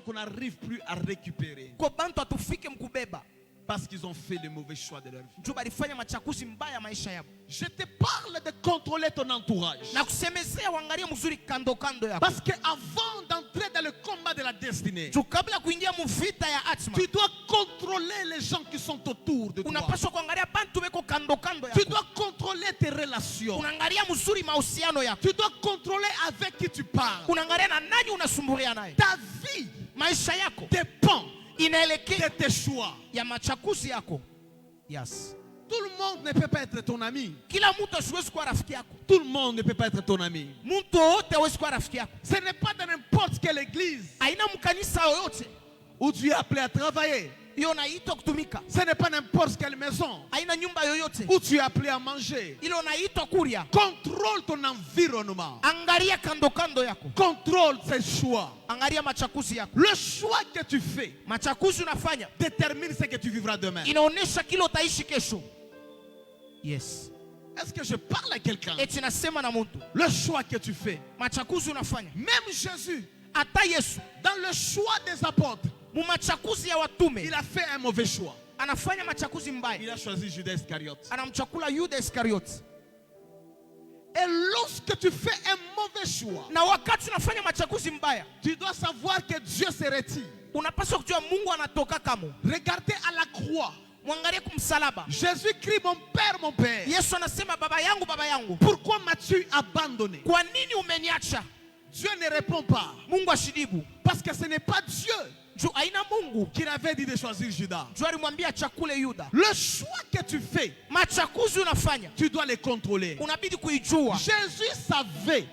qu'on n'arrive plus à récupérer. Parce qu'ils ont fait le mauvais choix de leur vie. Je te parle de contrôler ton entourage. Parce qu'avant d'entrer dans le combat de la destinée, tu dois contrôler les gens qui sont autour de toi. Tu dois contrôler tes relations. Tu dois contrôler avec qui tu parles. Ta vie dépend de tes choix. Yes. Tout le monde ne peut pas être ton ami. Tout le monde ne peut pas être ton ami. Ce n'est pas dans n'importe quelle église où tu es appelé à travailler. Ce n'est pas n'importe quelle maison où tu es appelé à manger. Contrôle ton environnement. Contrôle tes choix. Le choix que tu fais détermine ce que tu vivras demain. Yes. Est-ce que je parle à quelqu'un? Le choix que tu fais. Même Jésus, dans le choix des apôtres, il a fait un mauvais choix. Il a choisi Judas Iscariote. Et lorsque tu fais un mauvais choix, tu dois savoir que Dieu se retire. Regardez à la croix. Jésus crie, mon Père, mon Père. Pourquoi m'as-tu abandonné? Dieu ne répond pas. Parce que ce n'est pas Dieu qui avait dit de choisir Judas. Le choix que tu fais, tu dois le contrôler. Jésus savait.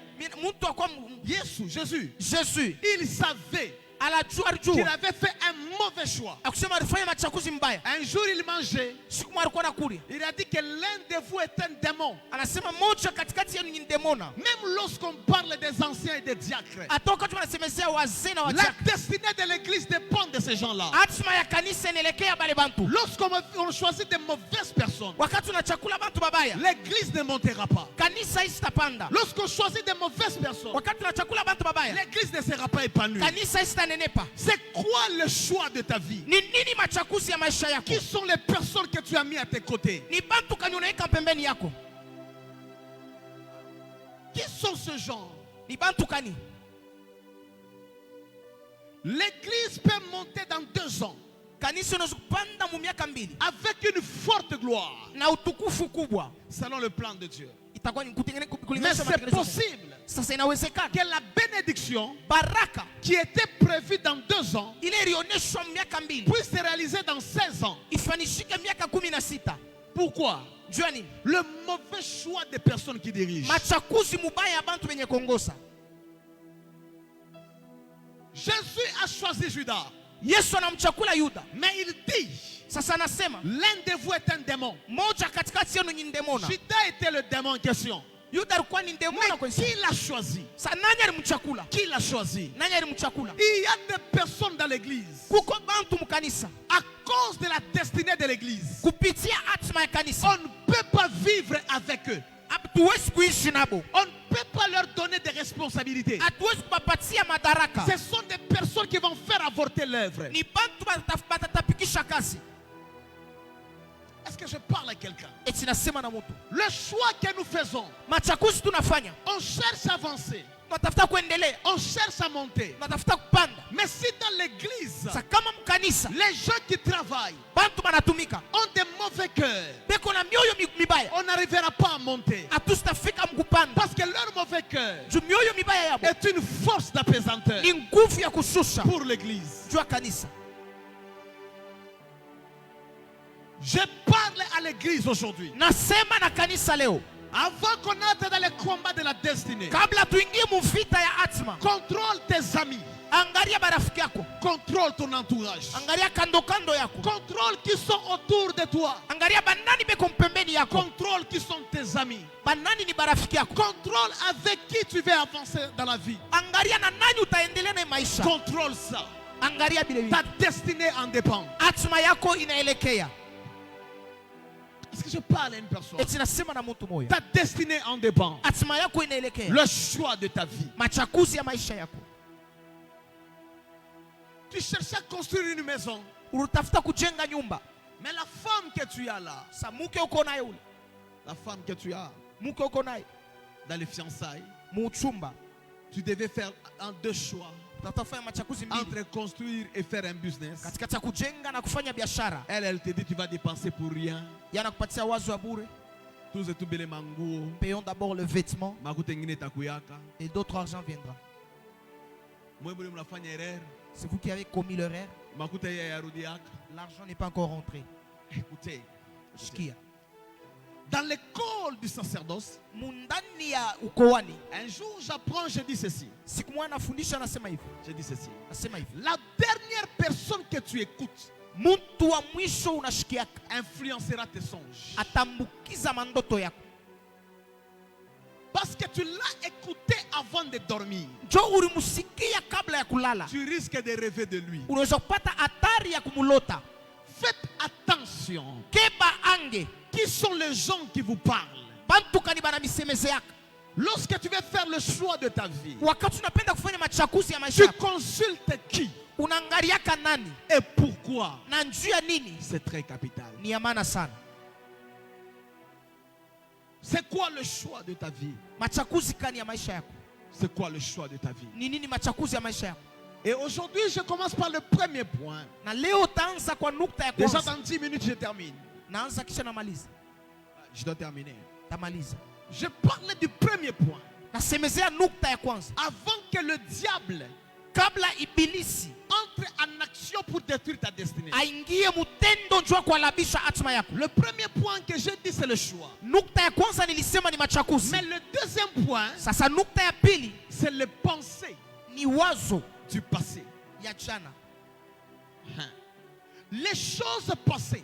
Jésus, il savait qu'il avait fait un mauvais choix. Un jour il mangeait. Il a dit que l'un de vous est un démon. Même lorsqu'on parle des anciens et des diacres, la destinée de l'église dépend de ces gens-là. Lorsqu'on choisit de mauvaises personnes, l'église ne montera pas. Lorsqu'on choisit de mauvaises personnes, l'église ne sera pas épanouie. C'est quoi le choix de ta vie? Qui sont les personnes que tu as mis à tes côtés? Qui sont ce genre? L'église peut monter dans 2 ans avec une forte gloire selon le plan de Dieu. Mais c'est possible que la bénédiction qui était prévue dans 2 ans puisse se réaliser dans 16 ans. Pourquoi? Le mauvais choix des personnes qui dirigent. Jésus a choisi Judas. Mais il dit, l'un de vous est un démon. Judas était le démon en question. Mais qui l'a choisi? Qui l'a choisi? Il y a des personnes dans l'église, à cause de la destinée de l'église, on ne peut pas vivre avec eux. On ne peut pas leur donner des responsabilités. Ce sont des personnes qui vont faire avorter l'œuvre. Est-ce que je parle à quelqu'un? Le choix que nous faisons, on cherche à avancer, on cherche à monter. Mais si dans l'église, les gens qui travaillent ont des mauvais cœurs, on n'arrivera pas à monter. Parce que leur mauvais cœur est une force d'apaisanteur pour l'église. Je parle à l'église aujourd'hui. Avant qu'on entre dans le combat de la destinée, contrôle tes amis. Contrôle ton entourage. Contrôle qui sont autour de toi. Contrôle qui sont tes amis. Contrôle avec qui tu veux avancer dans la vie. Contrôle ça. Ta destinée en dépend. Est-ce que je parle à une personne? Ta destinée en dépend. Le choix de ta vie. tu cherchais à construire une maison. Mais la femme que tu as là, la femme que tu as dans les fiançailles, tu devais faire un deux choix entre construire et faire un business. Elle te dit tu vas dépenser pour rien. Payons d'abord le vêtement et d'autres argent viendra. C'est vous qui avez commis l'erreur. L'argent n'est pas encore rentré. Écoutez, dans l'école du sacerdoce, un jour j'apprends, je dis ceci. Je dis ceci. La dernière personne que tu écoutes influencera tes songes. Parce que tu l'as écouté avant de dormir. Tu risques de rêver de lui. Faites attention. Qui sont les gens qui vous parlent? Lorsque tu veux faire le choix de ta vie, tu consultes qui? Et pourquoi? C'est très capital. C'est quoi le choix de ta vie? C'est quoi le choix de ta vie? Et aujourd'hui, je commence par le premier point. Déjà dans 10 minutes, je termine. Je dois terminer. Je parlais du premier point. Avant que le diable entre en action pour détruire ta destinée. Le premier point que j'ai dit, c'est le choix. Mais le deuxième point, c'est les pensées du passé. Les choses passées,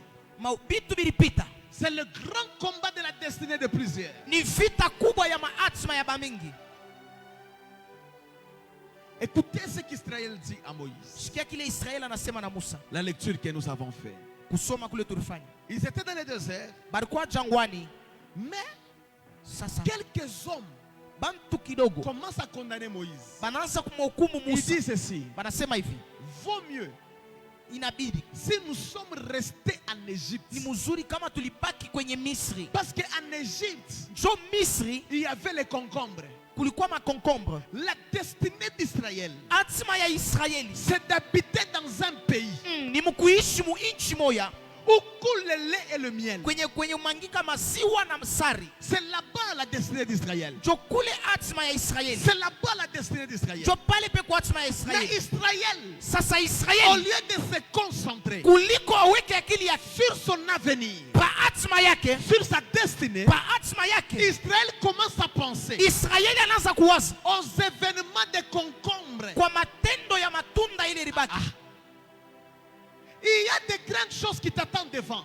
c'est le grand combat de la destinée de plusieurs. Écoutez ce qu'Israël dit à Moïse. La lecture que nous avons faite. Ils étaient dans le désert. Mais quelques hommes commencent à condamner Moïse. Ils disent ceci. Vaut mieux si nous sommes restés en Égypte. Parce qu'en Égypte, il y avait les concombres. La destinée d'Israël, c'est d'habiter dans un pays où coule le lait et le miel. C'est là-bas la destinée d'Israël. C'est là-bas la destinée d'Israël. Mais Israël, au lieu de se concentrer sur son avenir, sur sa destinée, Israël commence à penser aux événements de concombres. Il y a de grandes choses qui t'attendent devant.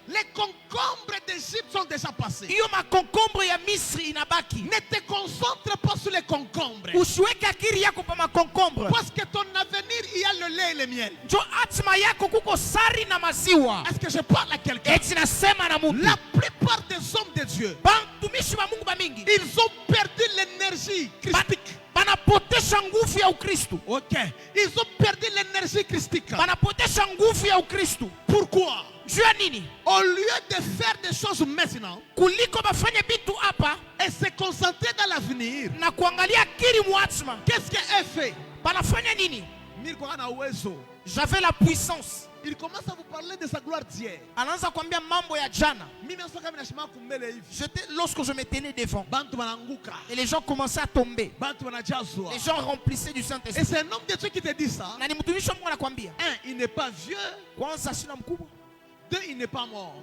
Les concombres d'Égypte sont déjà passés. Ne te concentre pas sur les concombres. Parce que ton avenir, il y a le lait et le miel. Est-ce que je parle à quelqu'un? La plupart des hommes de Dieu, ils ont perdu l'énergie christique. Ok. Ils ont perdu l'énergie christique. Pourquoi? Au lieu de faire des choses maintenant et se concentrer dans l'avenir, qu'est-ce qu'elle fait? J'avais la puissance. Il commence à vous parler de sa gloire d'hier. Lorsque je me tenais devant, et les gens commençaient à tomber, les gens remplissaient du Saint-Esprit. Et c'est un homme de Dieu qui te dit ça. Un, il n'est pas vieux. Deux, il n'est pas mort.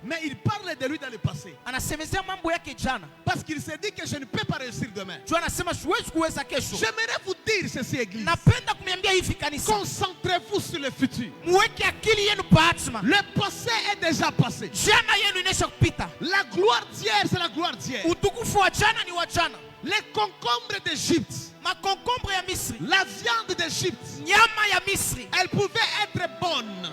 Mais il parle de lui dans le passé. Parce qu'il s'est dit que je ne peux pas réussir demain. J'aimerais vous dire ceci, église. Concentrez-vous sur le futur. Le passé est déjà passé. La gloire d'hier, c'est la gloire d'hier. Les concombres d'Égypte, la viande d'Égypte, elle pouvait être bonne.